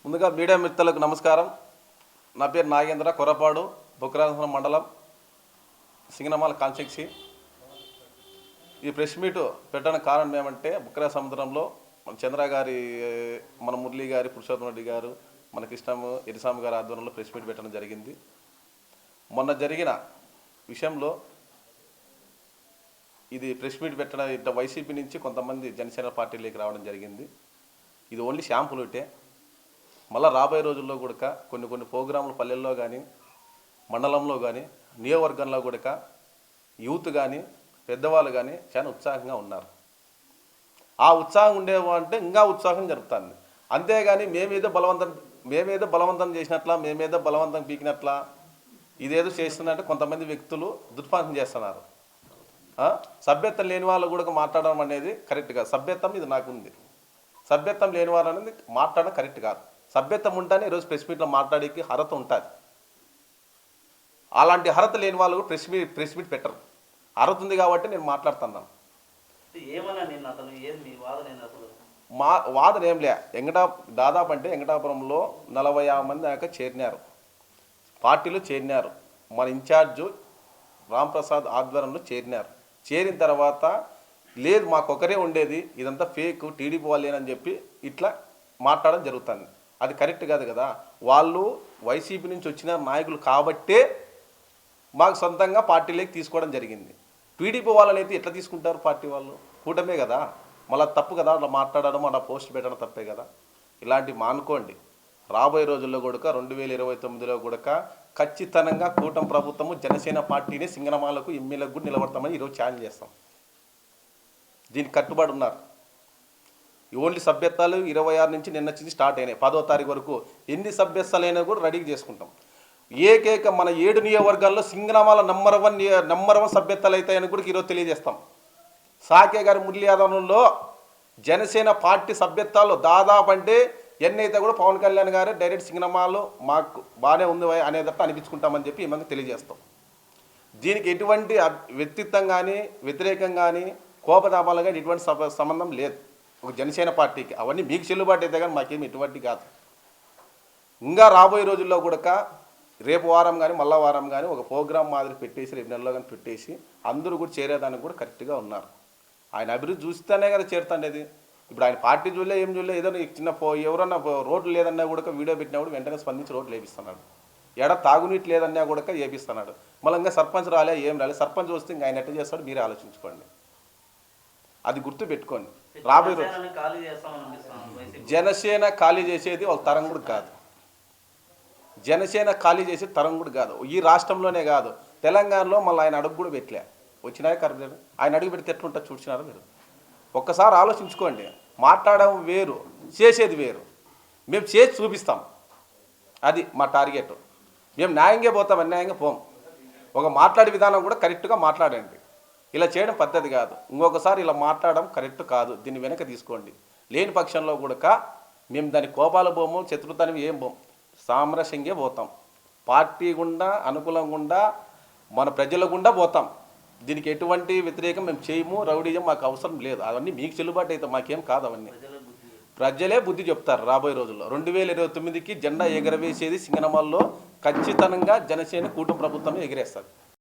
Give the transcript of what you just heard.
ముందుగా మీడియా మిత్రులకు నమస్కారం. నా పేరు నాగేంద్ర, కొరపాడు, బుక్కరాజపురం మండలం, సింగనమాల కాన్స్టిట్యున్సీ. ఈ ప్రెస్ మీట్ పెట్టడానికి కారణం ఏమంటే బుక్కరా సముద్రంలో మన చంద్ర గారి, మన మురళి గారి, పురుషోత్తమ రెడ్డి గారు, మన కృష్ణము ఎరిసామి గారి ఆధ్వర్యంలో ప్రెస్ మీట్ పెట్టడం జరిగింది. మొన్న జరిగిన విషయంలో ఇది ప్రెస్ మీట్ పెట్టడం ఇట్లా వైసీపీ నుంచి కొంతమంది జనసేన పార్టీలోకి రావడం జరిగింది. ఇది ఓన్లీ షాంపులుటే. మళ్ళీ రాబోయే రోజుల్లో కూడా కొన్ని ప్రోగ్రాములు పల్లెల్లో కానీ, మండలంలో కానీ, నియోజకవర్గంలో కూడా యూత్ కానీ, పెద్దవాళ్ళు కానీ చాలా ఉత్సాహంగా ఉన్నారు. ఆ ఉత్సాహం ఉండేవంటే ఇంకా ఉత్సాహం జరుగుతుంది. అంతేగాని మేమేదో బలవంతం చేసినట్లా, మేమేదో బలవంతం పీకినట్లా, ఇదేదో చేస్తున్నట్టు కొంతమంది వ్యక్తులు దుర్పానం చేస్తున్నారు. సభ్యత్వం లేని వాళ్ళు కూడా మాట్లాడడం అనేది కరెక్ట్ కాదు. సభ్యత్వం ఇది నాకుంది. సభ్యత్వం లేని వాళ్ళు అనేది మాట్లాడడం కరెక్ట్ కాదు. సభ్యత్వం ఉంటేనే ఈరోజు ప్రెస్ మీట్లో మాట్లాడేకి అర్హత ఉంటుంది. అలాంటి అర్హత లేని వాళ్ళు కూడా ప్రెస్ మీట్ పెట్టరు. అర్హత ఉంది కాబట్టి నేను మాట్లాడుతున్నాను. మా వాదన ఏం లే. దాదాపు అంటే వెంకటాపురంలో 40 మంది దాకా చేరినారు, పార్టీలో చేరినారు. మన ఇన్ఛార్జు రాంప్రసాద్ ఆధ్వర్యంలో చేరినారు. చేరిన తర్వాత లేదు మాకొకరే ఉండేది, ఇదంతా ఫేక్, టీడీపీ వాళ్ళేనని చెప్పి ఇట్లా మాట్లాడడం జరుగుతుంది. అది కరెక్ట్ కాదు కదా. వాళ్ళు వైసీపీ నుంచి వచ్చిన నాయకులు కాబట్టే మాకు సొంతంగా పార్టీలోకి తీసుకోవడం జరిగింది. టీడీపీ వాళ్ళని అయితే ఎట్లా తీసుకుంటారు? పార్టీ వాళ్ళు కూటమే కదా. మళ్ళీ తప్పు కదా అట్లా మాట్లాడడం, అలా పోస్ట్ పెట్టడం తప్పే కదా. ఇలాంటివి మానుకోండి. రాబోయే రోజుల్లో కూడా 2029లో కూడా ఖచ్చితంగా కూటమి ప్రభుత్వము జనసేన పార్టీని సింగనమాలకు ఎమ్మెల్యేలకు కూడా నిలబడతామని ఈరోజు ఛాలెంజ్ చేస్తాం. దీనికి కట్టుబడి ఉన్నారు. ఓన్లీ సభ్యత్వాలు 26 నుంచి నిన్న స్టార్ట్ అయినాయి. 10వ తారీఖు వరకు ఎన్ని సభ్యత్వాలు అయినా కూడా రెడీ చేసుకుంటాం. ఏకైక మన 7 నియోజకవర్గాల్లో సింగనమాల నంబర్ 1 సభ్యత్వాలు అవుతాయని కూడా ఈరోజు తెలియజేస్తాం. సాకే గారి మురళి ఆధ్వర్యంలో జనసేన పార్టీ సభ్యత్వాలు దాదాపు అంటే ఎన్నైతే కూడా పవన్ కళ్యాణ్ గారు డైరెక్ట్ సింగనమాలు మాకు బాగానే ఉంది అనేదట్టు అనిపించుకుంటామని చెప్పి ఏమైనా తెలియజేస్తాం. దీనికి ఎటువంటి వ్యక్తిత్వం కానీ, వ్యతిరేకం కానీ, కోపతాపాలు కానీ ఎటువంటి సంబంధం లేదు ఒక జనసేన పార్టీకి. అవన్నీ మీకు చెల్లుబాటు అయితే కానీ మాకేమి ఎటువంటి కాదు. ఇంకా రాబోయే రోజుల్లో కూడా రేపు వారం కానీ మళ్ళా వారం కానీ ఒక ప్రోగ్రాం మాదిరి పెట్టేసి, రేపు నెలలో కానీ పెట్టేసి అందరూ కూడా చేరేదానికి కూడా కరెక్ట్గా ఉన్నారు. ఆయన అభివృద్ధి చూస్తేనే కదా చేరుతుండేది. ఇప్పుడు ఆయన పార్టీ చూడలే, ఏం చూడలే. ఏదో చిన్న ఎవరన్నా రోడ్లు లేదన్నా కూడా వీడియో పెట్టినా కూడా వెంటనే స్పందించి రోడ్లు వేపిస్తున్నాడు. తాగునీటి లేదన్నా కూడా వేపిస్తున్నాడు. మళ్ళీ ఇంకా సర్పంచ్ రాలే, ఏం రాలే. సర్పంచ్ వస్తే ఇంకా ఆయన ఎట్లా చేస్తాడు మీరే ఆలోచించుకోండి. అది గుర్తు పెట్టుకోండి. రాబోయే రోజు జనసేన ఖాళీ చేసేది వాళ్ళ తరం కూడా కాదు. జనసేన ఖాళీ చేసే తరం కూడా కాదు. ఈ రాష్ట్రంలోనే కాదు, తెలంగాణలో మళ్ళీ ఆయన అడుగు కూడా పెట్టలే. వచ్చినాయి కరెక్ట్. ఆయన అడుగు పెడితే ఎట్లుంటా చూసినారు మీరు. ఒక్కసారి ఆలోచించుకోండి. మాట్లాడడం వేరు, చేసేది వేరు. మేము చేసి చూపిస్తాం. అది మా టార్గెట్. మేము న్యాయంగా పోతాం, అన్యాయంగా పోం. ఒక మాట్లాడే విధానం కూడా కరెక్ట్గా మాట్లాడండి. ఇలా చేయడం పద్ధతి కాదు. ఇంకొకసారి ఇలా మాట్లాడడం కరెక్ట్ కాదు. దీన్ని వెనక తీసుకోండి. లేని పక్షంలో కూడా మేము దాని కోపాలు పోము, శత్రుతాన్ని ఏం పోం, సామరస్యంగా పోతాం. పార్టీ గుండా, అనుకూలం గుండా, మన ప్రజల గుండా పోతాం. దీనికి ఎటువంటి వ్యతిరేకం మేము చేయము. రౌడీజం మాకు అవసరం లేదు. అవన్నీ మీకు చెల్లుబాటు అయితే మాకేం కాదు. అవన్నీ ప్రజలే బుద్ధి చెప్తారు. రాబోయే రోజుల్లో 2029కి జెండా ఎగరవేసేది సింగనమాల్లో ఖచ్చితంగా జనసేన కూటమి ప్రభుత్వం ఎగిరేస్తారు.